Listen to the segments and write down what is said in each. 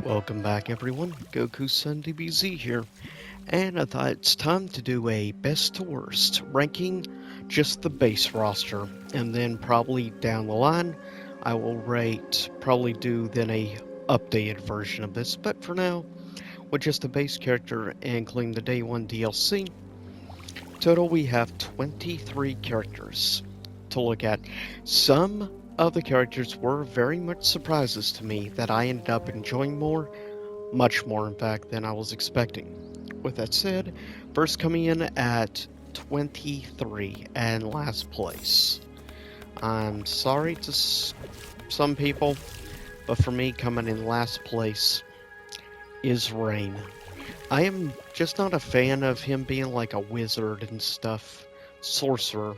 Welcome back everyone, Goku Sun DBZ here, and I thought it's time to do a best to worst, ranking just the base roster, and then probably down the line, I will probably do then a updated version of this, but for now, with just the base character and including the Day 1 DLC, total we have 23 characters to look at. Some of the characters were very much surprises to me that I ended up enjoying much more in fact than I was expecting. With that said, first coming in at 23 and last place. I'm sorry to some people, but for me coming in last place is Rain. I am just not a fan of him being like a wizard and stuff, sorcerer,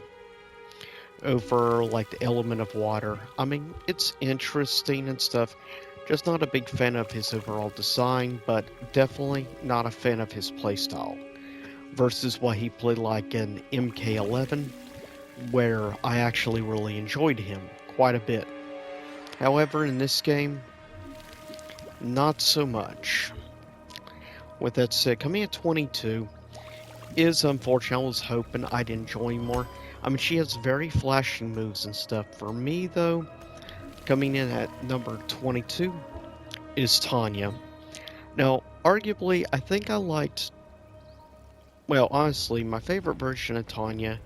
over like the element of water. I mean, it's interesting and stuff. Just not a big fan of his overall design, but definitely not a fan of his playstyle. Versus what he played like in MK11, where I actually really enjoyed him quite a bit. However, in this game, not so much. With that said, coming at 22 is unfortunate. I was hoping I'd enjoy more. I mean, she has very flashy moves and stuff. For me, though, coming in at number 22 is Tanya. Now, arguably, I think I liked... Well, honestly, my favorite version of Tanya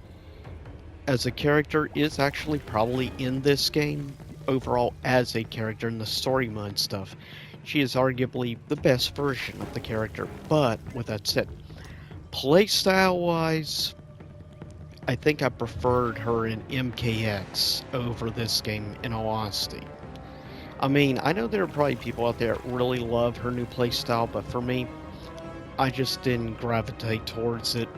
as a character is actually probably in this game. Overall, as a character in the story mode stuff, she is arguably the best version of the character. But, with that said, playstyle-wise, I think I preferred her in MKX over this game, in all honesty. I mean, I know there are probably people out there that really love her new playstyle, but for me, I just didn't gravitate towards it.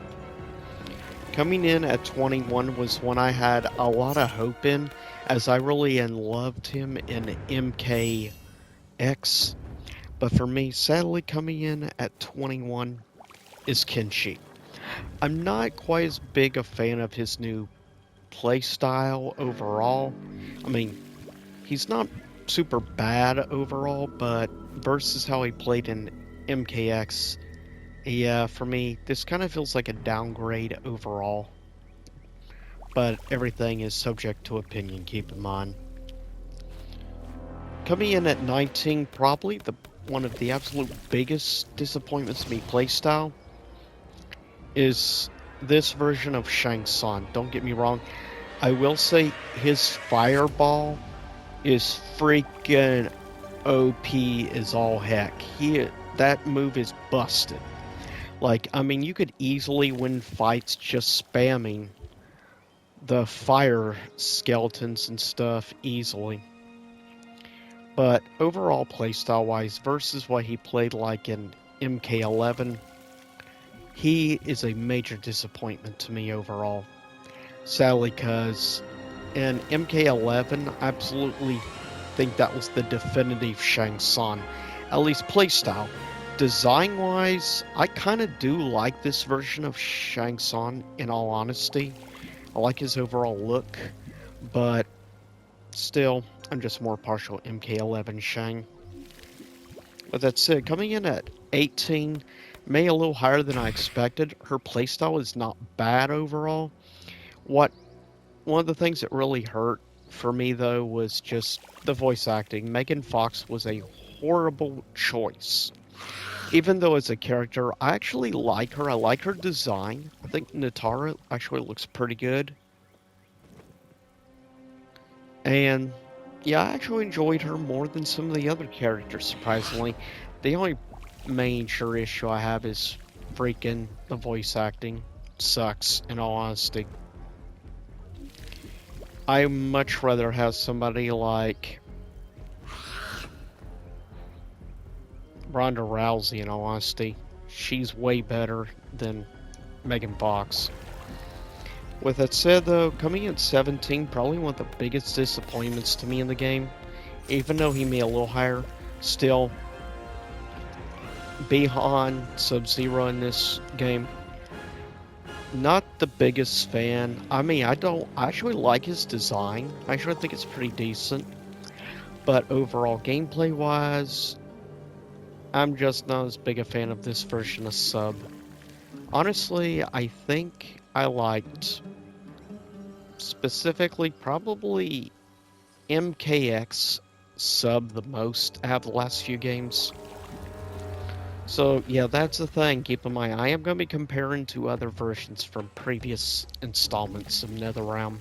Coming in at 21 was one I had a lot of hope in, as I really loved him in MKX. But for me, sadly, coming in at 21 is Kenshi. I'm not quite as big a fan of his new playstyle overall. I mean, he's not super bad overall, but versus how he played in MKX, yeah, for me, this kind of feels like a downgrade overall. But everything is subject to opinion, keep in mind. Coming in at 19, probably one of the absolute biggest disappointments to me playstyle is this version of Shang Tsung. Don't get me wrong, I will say his fireball is freaking OP as all heck. That move is busted. Like, I mean, you could easily win fights just spamming the fire skeletons and stuff easily. But overall playstyle wise versus what he played like in MK11, he is a major disappointment to me overall. Sadly, because in MK11, I absolutely think that was the definitive Shang Tsung. At least playstyle. Design-wise, I kind of do like this version of Shang Tsung, in all honesty. I like his overall look, but still, I'm just more partial MK11 Shang. With that said, coming in at 18, May a little higher than I expected. Her playstyle is not bad overall. One of the things that really hurt for me, though, was just the voice acting. Megan Fox was a horrible choice. Even though as a character, I actually like her. I like her design. I think Natara actually looks pretty good. And yeah, I actually enjoyed her more than some of the other characters, surprisingly. The only major issue I have is freaking the voice acting. Sucks, in all honesty. I much rather have somebody like Ronda Rousey, in all honesty. She's way better than Megan Fox. With that said, though, coming in 17, probably one of the biggest disappointments to me in the game. Even though he made a little higher, still, Bihan Sub-Zero in this game. Not the biggest fan. I mean, I actually like his design. I actually think it's pretty decent. But overall, gameplay wise, I'm just not as big a fan of this version of Sub. Honestly, I think I liked specifically probably MKX Sub the most out of the last few games. So yeah, that's the thing. Keep in mind, I am going to be comparing to other versions from previous installments of NetherRealm.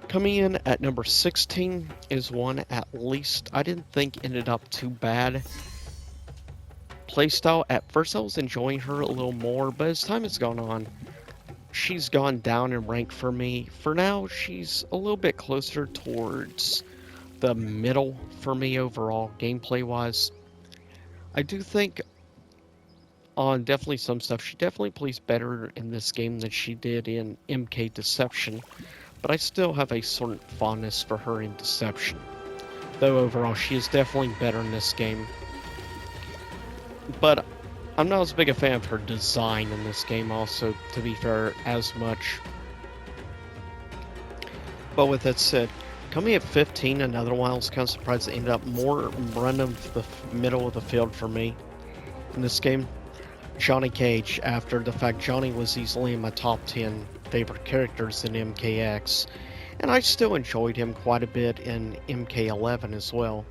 Coming in at number 16 is one at least I didn't think ended up too bad. Playstyle, at first I was enjoying her a little more, but as time has gone on, she's gone down in rank for me. For now, she's a little bit closer towards the middle for me overall, gameplay-wise. I do think on definitely some stuff, she definitely plays better in this game than she did in MK Deception, but I still have a certain fondness for her in Deception. Though overall, she is definitely better in this game. But I'm not as big a fan of her design in this game also, to be fair, as much. But with that said, coming at 15, another one I was kind of surprised it ended up more run of the middle of the field for me in this game. Johnny Cage, after the fact Johnny was easily in my top 10 favorite characters in MKX, and I still enjoyed him quite a bit in MK11 as well.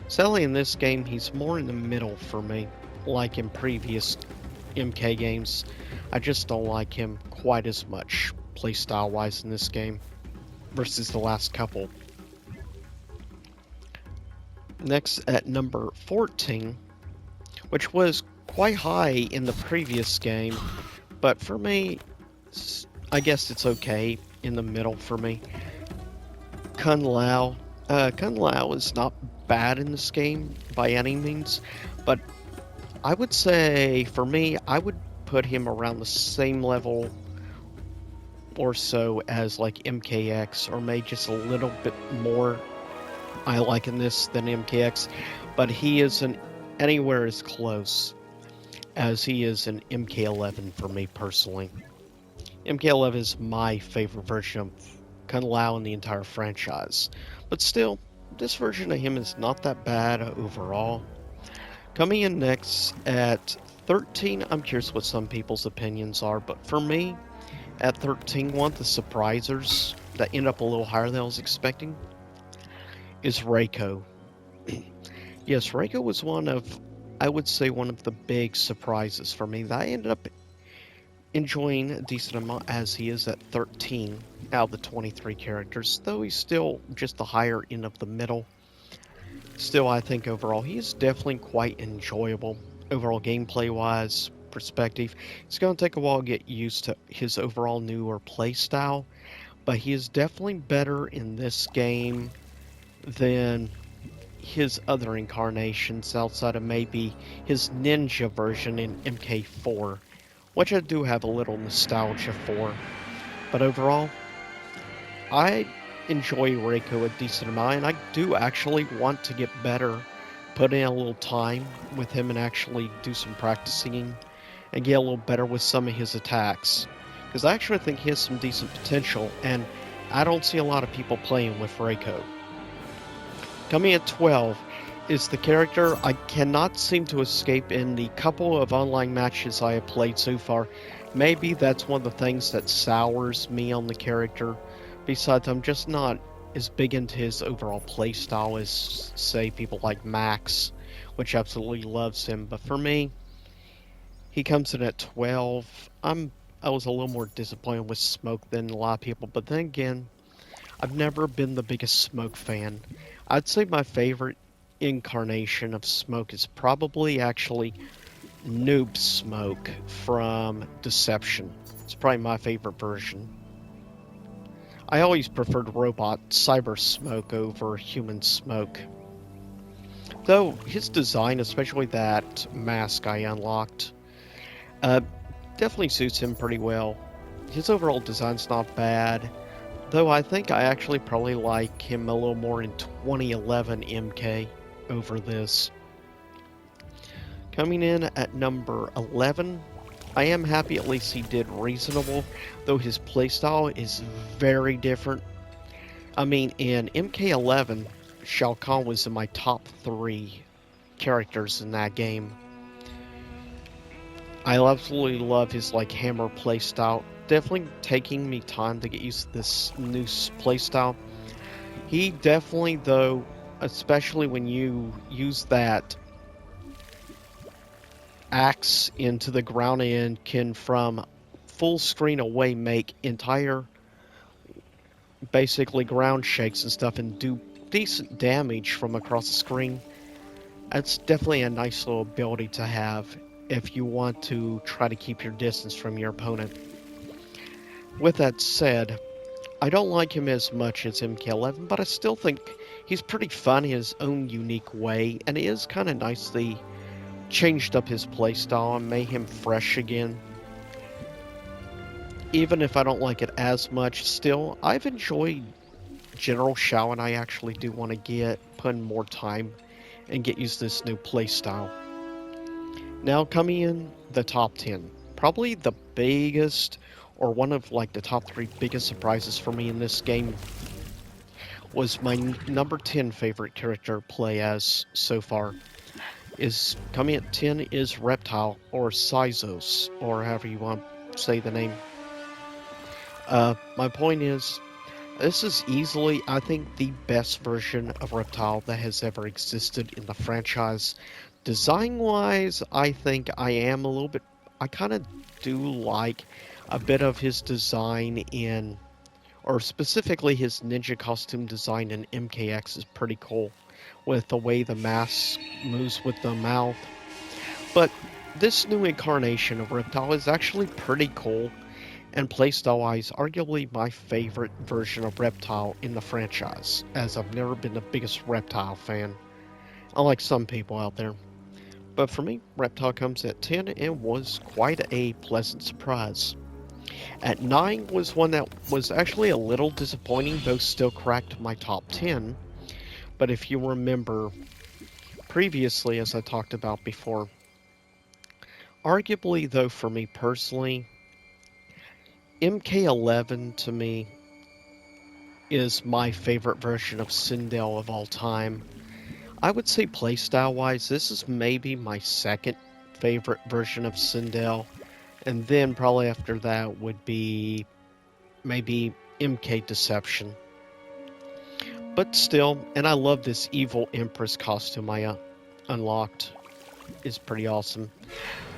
Sadly in this game, he's more in the middle for me, like in previous MK games. I just don't like him quite as much, playstyle wise in this game, versus the last couple. Next at number 14, which was quite high in the previous game, but for me, I guess it's okay in the middle for me. Kun Lao. Kun Lao is not bad in this game by any means, but I would say for me, I would put him around the same level or so as like MKX, or maybe just a little bit more I like in this than MKX, but he isn't anywhere as close as he is in MK11 for me personally. MK11 is my favorite version of Kun Lao in the entire franchise, but still, this version of him is not that bad overall. Coming in next at 13, I'm curious what some people's opinions are, but for me, at 13, one of the surprisers that end up a little higher than I was expecting is Reiko. Yes, Reiko was one of, I would say, one of the big surprises for me that I ended up enjoying a decent amount, as he is at 13 out of the 23 characters, though he's still just the higher end of the middle. Still, I think overall he is definitely quite enjoyable. Overall gameplay wise, perspective, it's going to take a while to get used to his overall newer playstyle, but he is definitely better in this game than his other incarnations outside of maybe his ninja version in MK4, which I do have a little nostalgia for. But overall, I enjoy Reiko a decent amount, and I do actually want to get better, put in a little time with him and actually do some practicing and get a little better with some of his attacks, because I actually think he has some decent potential, and I don't see a lot of people playing with Reiko. Coming at 12 is the character I cannot seem to escape in the couple of online matches I have played so far. Maybe that's one of the things that sours me on the character. Besides, I'm just not as big into his overall playstyle as, say, people like Max, which absolutely loves him. But for me, he comes in at 12. I was a little more disappointed with Smoke than a lot of people, but then again, I've never been the biggest Smoke fan. I'd say my favorite incarnation of Smoke is probably actually Noob Smoke from Deception. It's probably my favorite version. I always preferred Robot Cyber Smoke over Human Smoke. Though his design, especially that mask I unlocked, definitely suits him pretty well. His overall design's not bad, though I think I actually probably like him a little more in 2011 MK over this. Coming in at number 11, I am happy at least he did reasonable, though his playstyle is very different. I mean, in MK11, Shao Kahn was in my top 3 characters in that game. I absolutely love his like hammer playstyle. Definitely taking me time to get used to this new playstyle. He definitely, though, especially when you use that axe into the ground and can from full screen away make entire basically ground shakes and stuff and do decent damage from across the screen. That's definitely a nice little ability to have if you want to try to keep your distance from your opponent. With that said, I don't like him as much as MK11, but I still think he's pretty fun in his own unique way, and it is kind of nicely changed up his playstyle and made him fresh again. Even if I don't like it as much, still, I've enjoyed General Shao, and I actually do want to put in more time and get used to this new playstyle. Now coming in the top 10, probably the biggest or one of like the top 3 biggest surprises for me in this game was my number 10 favorite character to play as so far. Is coming at 10 is Reptile or Sizos, or however you want to say the name. My point is, this is easily, I think, the best version of Reptile that has ever existed in the franchise. Design-wise, I think I kind of do like a bit of his design in, or specifically his ninja costume design in MKX is pretty cool, with the way the mask moves with the mouth. But this new incarnation of Reptile is actually pretty cool, and playstyle-wise, arguably my favorite version of Reptile in the franchise, as I've never been the biggest Reptile fan, unlike some people out there. But for me, Reptile comes at 10 and was quite a pleasant surprise. At 9 was one that was actually a little disappointing, though still cracked my top 10. But if you remember previously, as I talked about before, arguably though for me personally, MK11 to me is my favorite version of Sindel of all time. I would say playstyle-wise, this is maybe my second favorite version of Sindel, and then probably after that would be maybe MK Deception. But still, and I love this Evil Empress costume I unlocked. It's pretty awesome.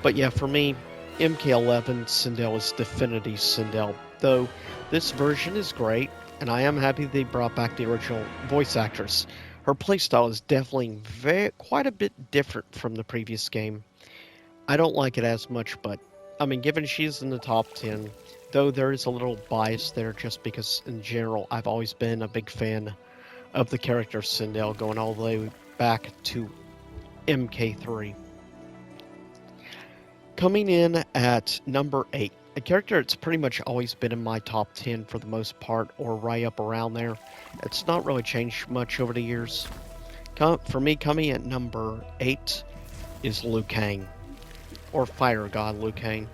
But yeah, for me, MK11 Sindel is Definity Sindel, though this version is great, and I am happy they brought back the original voice actress. Her playstyle is definitely quite a bit different from the previous game. I don't like it as much, but I mean, given she's in the top 10, though there is a little bias there just because in general I've always been a big fan of the character Sindel, going all the way back to MK3. Coming in at number 8, a character that's pretty much always been in my top 10 for the most part, or right up around there. It's not really changed much over the years. For me, coming at number 8 is Liu Kang, or Fire God Liu Kang.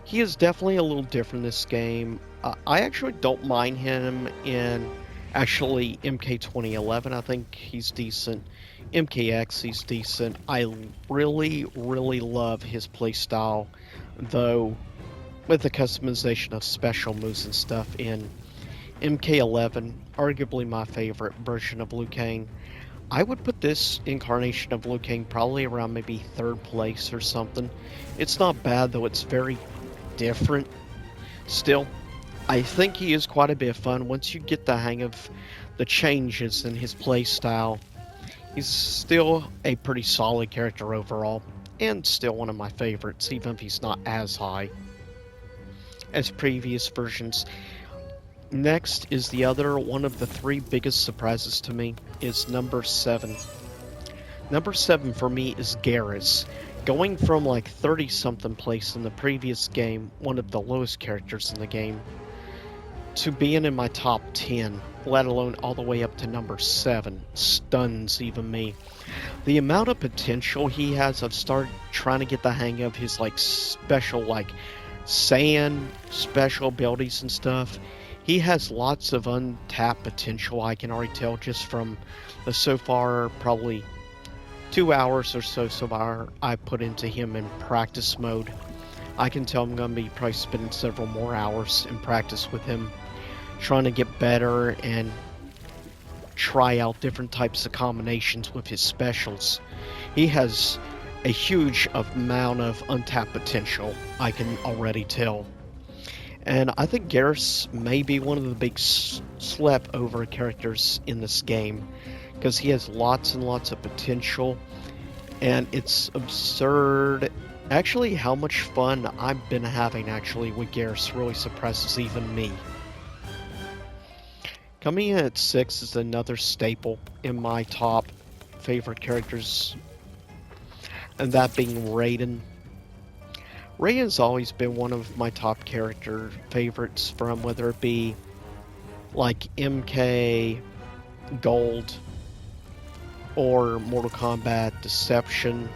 He is definitely a little different in this game. I actually don't mind him in MK 2011. I think he's decent. MKX, he's decent. I really, really love his playstyle, though, with the customization of special moves and stuff in MK11, arguably my favorite version of Liu Kang. I would put this incarnation of Liu Kang probably around maybe 3rd place or something. It's not bad, though it's very different. Still, I think he is quite a bit of fun once you get the hang of the changes in his playstyle. He's still a pretty solid character overall, and still one of my favorites, even if he's not as high as previous versions. Next is the other one of the 3 biggest surprises to me, is number 7. Number 7 for me is Garrus. Going from like 30-something place in the previous game, one of the lowest characters in the game, to being in my top 10, let alone all the way up to number 7, stuns even me. The amount of potential he has, I've started trying to get the hang of his like special like sand special abilities and stuff. He has lots of untapped potential, I can already tell just from the so far probably 2 hours or so far I put into him in practice mode. I can tell I'm going to be probably spending several more hours in practice with him, trying to get better and try out different types of combinations with his specials. He has a huge amount of untapped potential, I can already tell. And I think Garrus may be one of the big slept over characters in this game because he has lots and lots of potential, and it's absurd. Actually, how much fun I've been having actually with Garrus really surprises even me. Coming in at 6 is another staple in my top favorite characters, and that being Raiden. Raiden's always been one of my top character favorites, from whether it be like MK Gold or Mortal Kombat Deception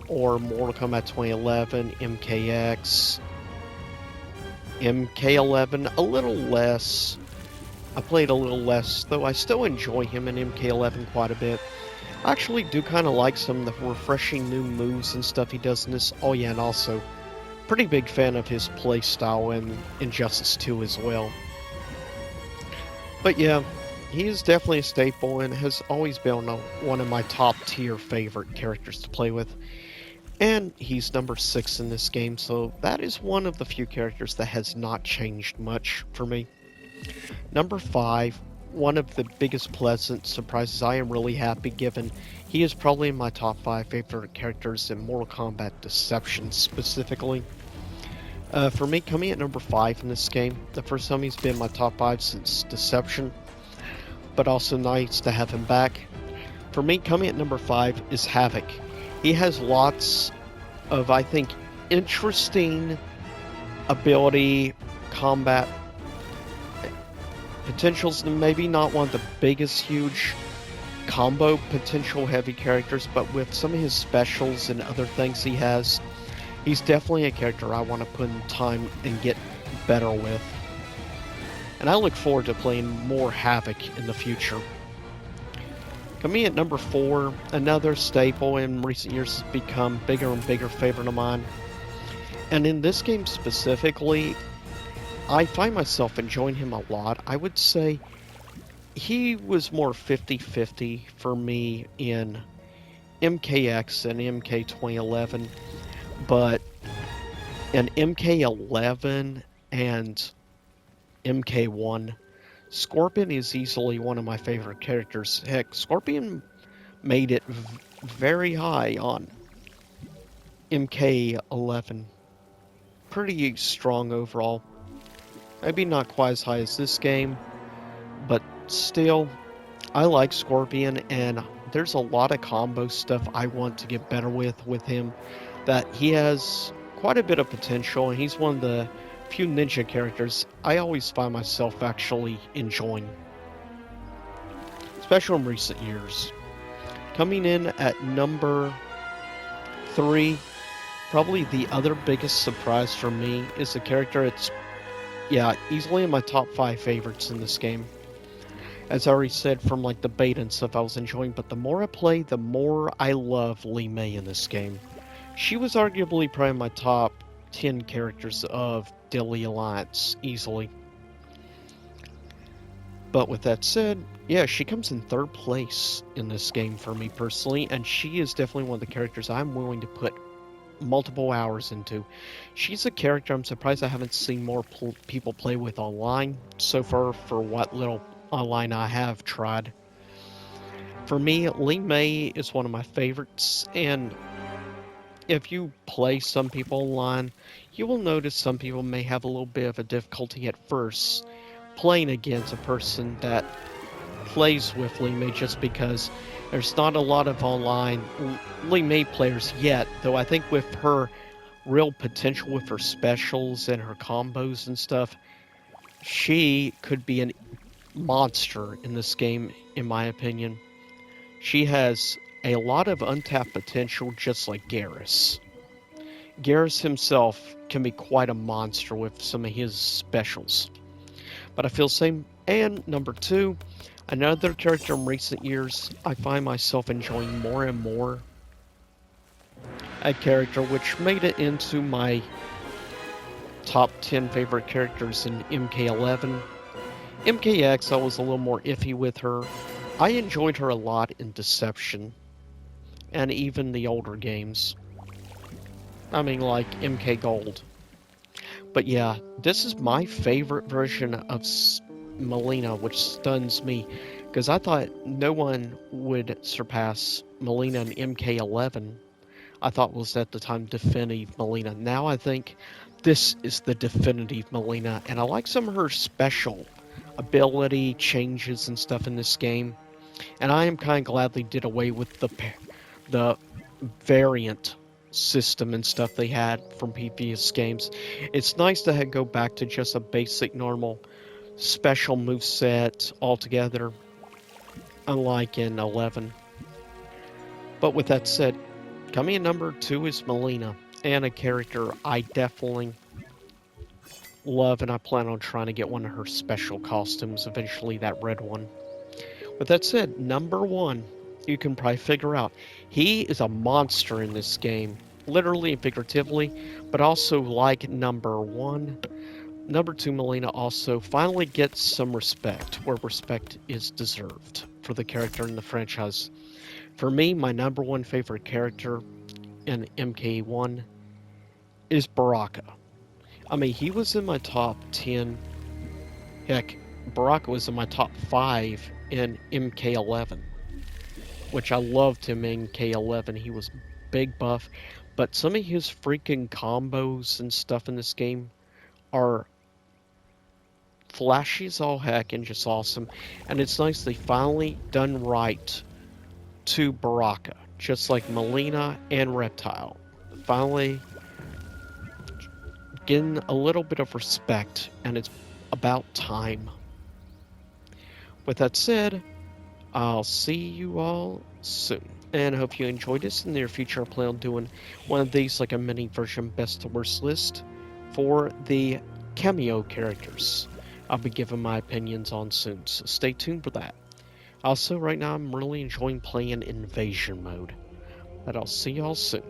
or Mortal Kombat 2011, MKX, MK11, a little less. I played a little less, though I still enjoy him in MK11 quite a bit. I actually do kind of like some of the refreshing new moves and stuff he does in this. Oh yeah, and also, pretty big fan of his playstyle in Injustice 2 as well. But yeah, he is definitely a staple and has always been one of my top tier favorite characters to play with. And he's number 6 in this game, so that is one of the few characters that has not changed much for me. Number 5, one of the biggest pleasant surprises. I am really happy given he is probably in my top 5 favorite characters in Mortal Kombat Deception specifically. For me, coming at number 5 in this game, the first time he's been in my top 5 since Deception, but also nice to have him back. For me, coming at number 5 is Havoc. He has lots of, I think, interesting ability, combat potentials, maybe not one of the biggest, huge combo potential heavy characters, but with some of his specials and other things he has, he's definitely a character I want to put in time and get better with. And I look forward to playing more Havoc in the future. Coming at number 4, another staple in recent years has become bigger and bigger favorite of mine. And in this game specifically, I find myself enjoying him a lot. I would say he was more 50-50 for me in MKX and MK 2011, but in MK11 and MK1, Scorpion is easily one of my favorite characters. Heck, Scorpion made it very high on MK11. Pretty strong overall. Maybe not quite as high as this game, but still, I like Scorpion, and there's a lot of combo stuff I want to get better with him. That he has quite a bit of potential, and he's one of the few ninja characters I always find myself actually enjoying, especially in recent years. Coming in at number 3, probably the other biggest surprise for me is a character that's, yeah, easily in my top 5 favorites in this game. As I already said, from like the beta and stuff I was enjoying, but the more I play, the more I love Li Mei in this game. She was arguably probably my top 10 characters of Deadly Alliance, easily. But with that said, yeah, she comes in 3rd place in this game for me personally, and she is definitely one of the characters I'm willing to put multiple hours into. She's a character I'm surprised I haven't seen more people play with online so far for what little online I have tried. For me, Li Mei is one of my favorites, and if you play some people online, you will notice some people may have a little bit of a difficulty at first playing against a person that plays with Li Mei, just because there's not a lot of online Li Mei players yet, though I think with her real potential with her specials and her combos and stuff, she could be a monster in this game, in my opinion. She has a lot of untapped potential, just like Garrus. Garrus himself can be quite a monster with some of his specials. but I feel same. And number 2, another character in recent years I find myself enjoying more and more. A character which made it into my top 10 favorite characters in MK11. MKX, I was a little more iffy with her. I enjoyed her a lot in Deception, and even the older games. I mean, like MK Gold. But yeah, this is my favorite version of Melina, which stuns me, because I thought no one would surpass Melina in MK11. I thought was at the time definitive Melina. Now I think this is the definitive Melina, and I like some of her special ability changes and stuff in this game. And I am kind of glad they did away with the variant system and stuff they had from previous games. It's nice to go back to just a basic normal special move set altogether, unlike in 11. But with that said, coming in number 2 is Melina, and a character I definitely love, and I plan on trying to get one of her special costumes eventually, that red one. With that said, number 1, you can probably figure out, he is a monster in this game, literally and figuratively, but also like number 1. Number 2, Melina also finally gets some respect, where respect is deserved for the character in the franchise. For me, my number 1 favorite character in MK1 is Baraka. I mean, he was in my top 10. Heck, Baraka was in my top 5 in MK11, which I loved him in MK11. He was big buff, but some of his freaking combos and stuff in this game are flashy as all heck and just awesome. And it's nice they finally done right to Baraka, just like Melina and Reptile. Finally getting a little bit of respect, and it's about time. With that said, I'll see you all soon, and I hope you enjoyed this. In the near future, I plan on doing one of these, like a mini version best to worst list for the cameo characters I'll be giving my opinions on soon, so stay tuned for that. Also, right now I'm really enjoying playing Invasion mode, but I'll see y'all soon.